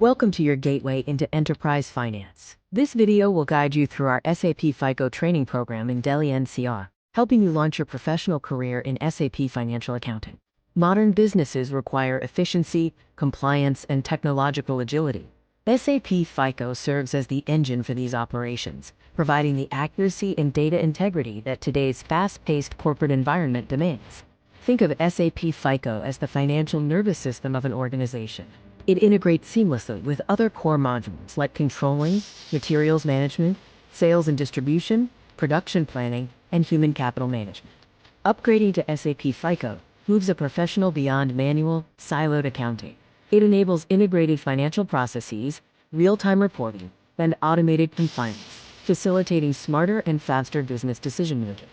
Welcome to your gateway into enterprise finance. This video will guide you through our SAP FICO training program in Delhi NCR, helping you launch your professional career in SAP financial accounting. Modern businesses require efficiency, compliance, and technological agility. SAP FICO serves as the engine for these operations, providing the accuracy and data integrity that today's fast-paced corporate environment demands. Think of SAP FICO as the financial nervous system of an organization. It integrates seamlessly with other core modules like controlling, materials management, sales and distribution, production planning, and human capital management. Upgrading to SAP FICO moves a professional beyond manual, siloed accounting. It enables integrated financial processes, real-time reporting, and automated compliance, facilitating smarter and faster business decision-making.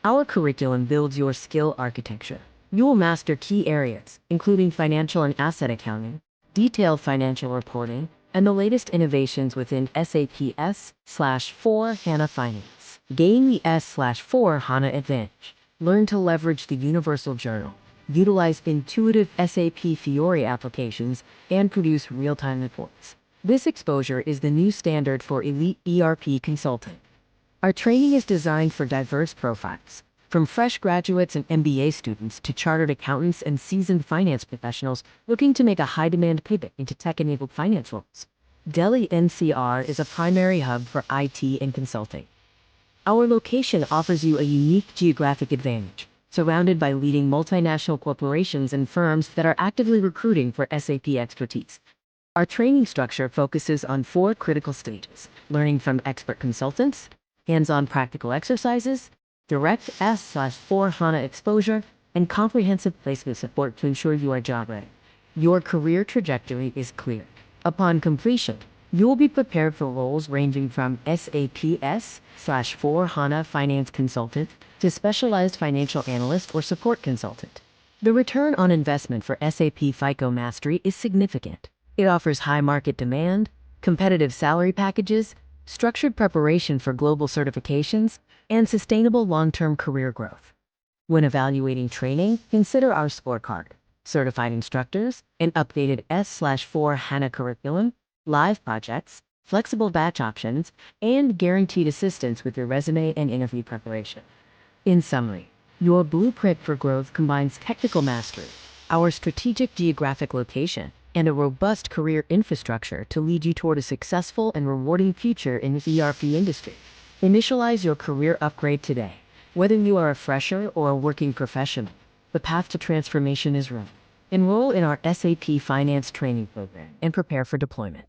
Our curriculum builds your skill architecture. You will master key areas, including financial and asset accounting, detailed financial reporting, and the latest innovations within SAP S/4HANA Finance. Gain the S/4HANA advantage. Learn to leverage the Universal Journal, utilize intuitive SAP Fiori applications, and produce real-time reports. This exposure is the new standard for elite ERP consulting. Our training is designed for diverse profiles, from fresh graduates and MBA students to chartered accountants and seasoned finance professionals looking to make a high-demand pivot into tech-enabled finance roles. Delhi NCR is a primary hub for IT and consulting. Our location offers you a unique geographic advantage, surrounded by leading multinational corporations and firms that are actively recruiting for SAP expertise. Our training structure focuses on 4 critical stages: learning from expert consultants, hands-on practical exercises, direct S/4HANA exposure, and comprehensive placement support to ensure you are job ready. Your career trajectory is clear. Upon completion, you will be prepared for roles ranging from SAP S/4HANA finance consultant to specialized financial analyst or support consultant. The return on investment for SAP FICO mastery is significant. It offers high market demand, competitive salary packages, structured preparation for global certifications, and sustainable long-term career growth. When evaluating training, consider our scorecard, certified instructors, an updated S/4HANA curriculum, live projects, flexible batch options, and guaranteed assistance with your resume and interview preparation. In summary, your blueprint for growth combines technical mastery, our strategic geographic location, and a robust career infrastructure to lead you toward a successful and rewarding future in the ERP industry. Initialize your career upgrade today. Whether you are a fresher or a working professional, the path to transformation is real. Enroll in our SAP Finance training program and prepare for deployment.